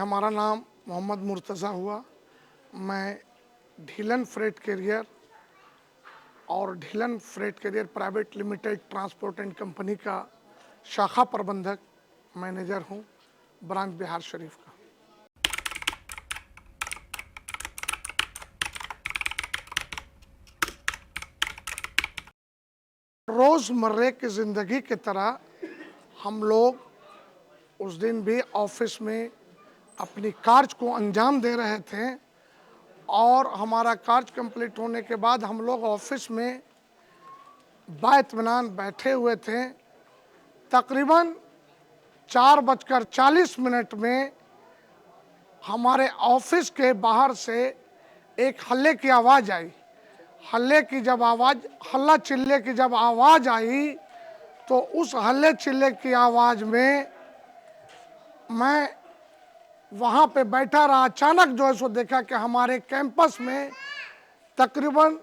हमारा नाम मोहम्मद मुर्तज़ा हुआ। मैं ढीलन फ्रेट कैरियर और Dhillon freight carrier private limited transport and company का शाखा प्रबंधक मैनेजर हूं, ब्रांच बिहार शरीफ का। रोज़मर्रे की ज़िंदगी की तरह हम लोग उस दिन भी ऑफिस में अपनी कार्य को अंजाम दे रहे थे और हमारा कार्य कंप्लीट होने के बाद हम लोग ऑफिस में बाइत्मीनान बैठे हुए थे। तकरीबन 4:40 में हमारे ऑफिस के बाहर से एक हल्ले की आवाज़ आई। हल्ला चिल्ले की जब आवाज़ आई तो उस हल्ले चिल्ले की आवाज़ में मैं वहाँ पे बैठा रहा। अचानक जो है सो देखा कि हमारे कैंपस में तकरीबन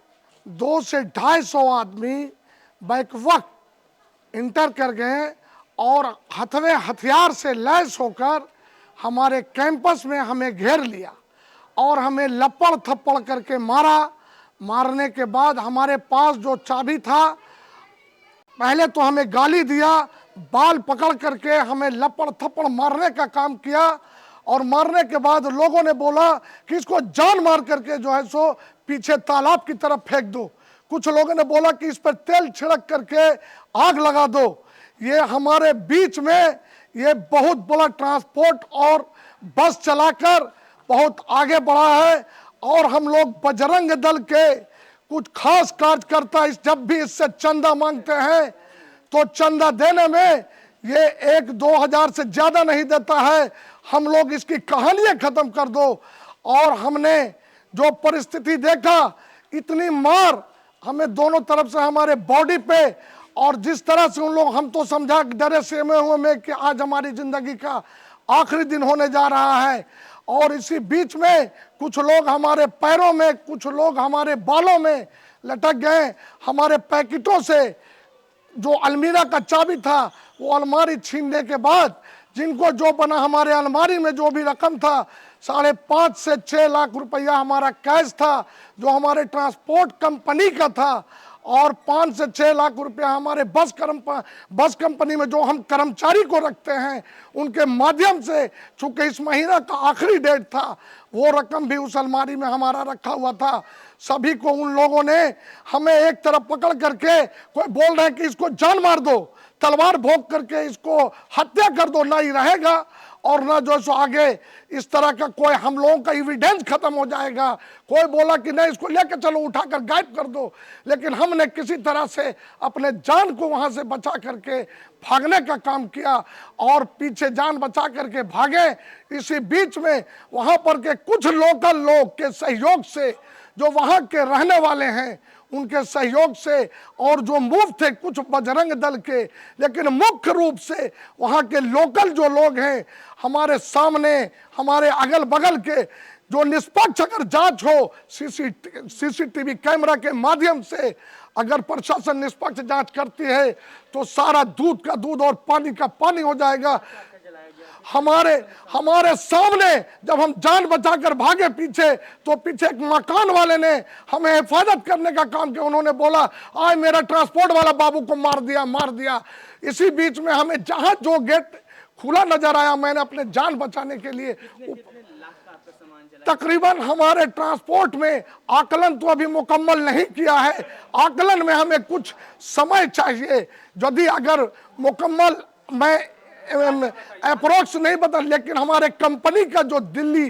200 से 250 आदमी बैक वक्त इंटर कर गए और हथवे हथियार से लैस होकर हमारे कैंपस में हमें घेर लिया और हमें लपड़ थप्पड़ करके मारा। मारने के बाद हमारे पास जो चाबी था, पहले तो हमें गाली दिया, बाल पकड़ करके हमें लपड़ थप्पड़ मारने का काम किया और मारने के बाद लोगों ने बोला कि इसको जान मार करके जो है सो पीछे तालाब की तरफ फेंक दो। कुछ लोगों ने बोला कि इस पर तेल छिड़क करके आग लगा दो। ये हमारे बीच में ये बहुत बड़ा ट्रांसपोर्ट और बस चलाकर बहुत आगे बढ़ा है और हम लोग बजरंग दल के कुछ खास कार्यकर्ता जब भी इससे चंदा मांगते हैं तो चंदा देने में ये 1-2 हजार से ज्यादा नहीं देता है। हम लोग इसकी कहानियां खत्म कर दो। और हमने जो परिस्थिति देखा, इतनी मार हमें दोनों तरफ से हमारे बॉडी पे, और जिस तरह से उन लोग, हम तो समझा डरे सहमे हुए में कि आज हमारी जिंदगी का आखिरी दिन होने जा रहा है। और इसी बीच में कुछ लोग हमारे पैरों में, कुछ लोग हमारे बालों में लटक गए। हमारे पैकेटों से जो अलमीरा का चाबी था वो अलमारी छीनने के बाद जिनको जो बना, हमारे अलमारी में जो भी रकम था 5.5 से 6 लाख रुपया हमारा कैश था जो हमारे ट्रांसपोर्ट कंपनी का था, और 5 से 6 लाख रुपया हमारे बस कंपनी में जो हम कर्मचारी को रखते हैं उनके माध्यम से, चूंकि इस महीना का आखिरी डेट था, वो रकम भी उस अलमारी में हमारा रखा हुआ था। सभी को उन लोगों ने हमें एक तरफ पकड़ करके, कोई बोल रहे हैं कि इसको जान मार दो, तलवार भोंक करके इसको हत्या कर दो, ना ही रहेगा और ना जो सो आगे इस तरह का कोई हम लोगों का एविडेंस खत्म हो जाएगा। कोई बोला कि नहीं, इसको लेकर चलो, उठाकर गायब कर दो। लेकिन हमने किसी तरह से अपने जान को वहां से बचा करके भागने का काम किया और पीछे जान बचा करके भागे। इसी बीच में वहां पर के कुछ लोकल लोग के सहयोग से, जो वहां के रहने वाले हैं उनके सहयोग से, और जो मूव थे कुछ बजरंग दल के, लेकिन मुख्य रूप से वहां के लोकल जो लोग हैं, हमारे सामने, हमारे अगल बगल के, जो निष्पक्ष अगर जांच हो सीसीटीवी कैमरा के माध्यम से, अगर प्रशासन निष्पक्ष जांच करती है तो सारा दूध का दूध और पानी का पानी हो जाएगा। हमारे सामने जब हम जान बचाकर भागे पीछे, तो पीछे एक मकान वाले ने हमें हिफाजत करने का काम किया। उन्होंने बोला आज मेरा ट्रांसपोर्ट वाला बाबू को मार दिया। इसी बीच में हमें जहां जो गेट खुला नजर आया, मैंने अपने जान बचाने के लिए तकरीबन हमारे ट्रांसपोर्ट में, आकलन तो अभी मुकम्मल नहीं किया है, आकलन में हमें कुछ समय चाहिए। यदि अगर मुकम्मल, मैं अप्रोक्स नहीं बता, लेकिन हमारे कंपनी का जो Delhi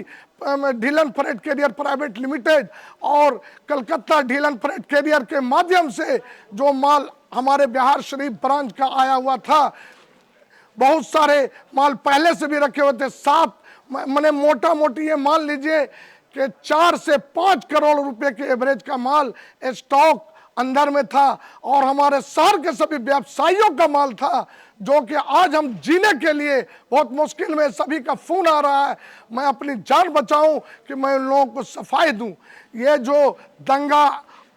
Dhillon freight carrier private limited और कलकत्ता ढीलन फ्रेट कैरियर के माध्यम से जो माल हमारे बिहार शरीफ ब्रांच का आया हुआ था, बहुत सारे माल पहले से भी रखे हुए थे। मैंने मोटा मोटी ये मान लीजिए कि 4 से 5 करोड़ रुपए के एवरेज का माल स्टॉक अंदर में था, और हमारे शहर के सभी व्यवसायियों का माल था, जो कि आज हम जीने के लिए बहुत मुश्किल में, सभी का फोन आ रहा है मैं अपनी जान बचाऊं कि मैं उन लोगों को सफाई दूं। ये जो दंगा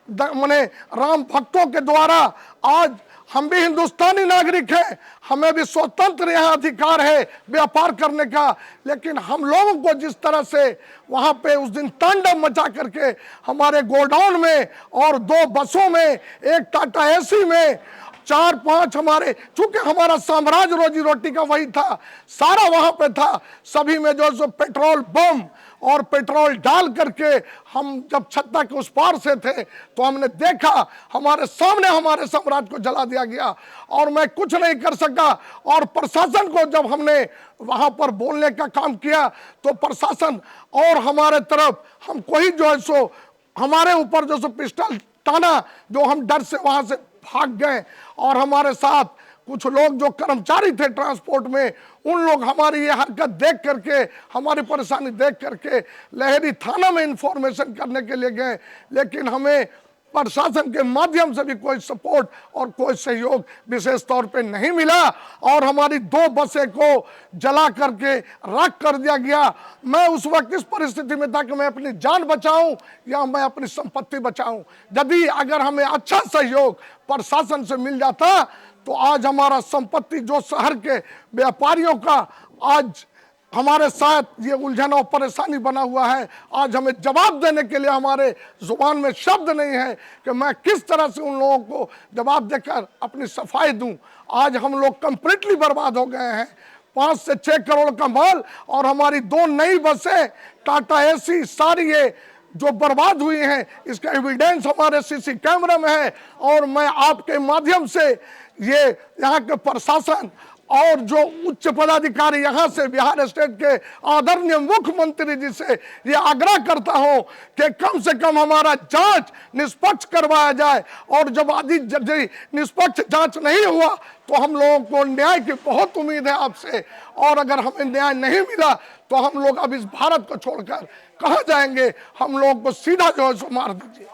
मैंने राम भक्तों के द्वारा आज हम भी हिंदुस्तानी नागरिक हैं, हमें भी स्वतंत्र यहाँ अधिकार है व्यापार करने का। लेकिन हम लोगों को जिस तरह से वहाँ पे उस दिन तांडव मचा करके हमारे गोडाउन में और 2 बसों में, एक टाटा एसी में 4-5 हमारे, चूंकि हमारा साम्राज्य रोजी रोटी का वही था, सारा वहां पे था, सभी में जो सो पेट्रोल बम और पेट्रोल डाल करके हम जब छत्ता के उस पार से थे तो हमने देखा हमारे सामने हमारे साम्राज्य को जला दिया गया और मैं कुछ नहीं कर सका। और प्रशासन को जब हमने वहां पर बोलने का काम किया तो प्रशासन और हमारे तरफ हमको ही जो है सो हमारे ऊपर जो सो पिस्टल ताना, जो हम डर से वहां से भाग गए। और हमारे साथ कुछ लोग जो कर्मचारी थे ट्रांसपोर्ट में, उन लोग हमारी ये हरकत देख करके, हमारी परेशानी देख करके लहेरी थाना में इंफॉर्मेशन करने के लिए गए, लेकिन हमें प्रशासन के माध्यम से भी कोई सपोर्ट और कोई सहयोग विशेष तौर पे नहीं मिला और हमारी 2 बसें को जला करके राख कर दिया गया। मैं उस वक्त इस परिस्थिति में था कि मैं अपनी जान बचाऊं या मैं अपनी संपत्ति बचाऊं। यदि अगर हमें अच्छा सहयोग प्रशासन से मिल जाता तो आज हमारा संपत्ति, जो शहर के व्यापारियों का आज हमारे साथ ये उलझन और परेशानी बना हुआ है, आज हमें जवाब देने के लिए हमारे जुबान में शब्द नहीं है कि मैं किस तरह से उन लोगों को जवाब देकर अपनी सफाई दूं। आज हम लोग कंप्लीटली बर्बाद हो गए हैं। 5 से 6 करोड़ का माल और हमारी 2 नई बसें टाटा एसी सारी ये जो बर्बाद हुई हैं, इसका एविडेंस हमारे सीसी कैमरे में है। और मैं आपके माध्यम से ये यहाँ के प्रशासन और जो उच्च पदाधिकारी यहाँ से बिहार स्टेट के आदरणीय मुख्यमंत्री जी से ये आग्रह करता हूँ कि कम से कम हमारा जांच निष्पक्ष करवाया जाए। और जब आदि निष्पक्ष जांच नहीं हुआ तो हम लोगों को न्याय की बहुत उम्मीद है आपसे, और अगर हमें न्याय नहीं मिला तो हम लोग अब इस भारत को छोड़कर कहाँ जाएंगे। हम लोगों को सीधा जो है सो मार दीजिए।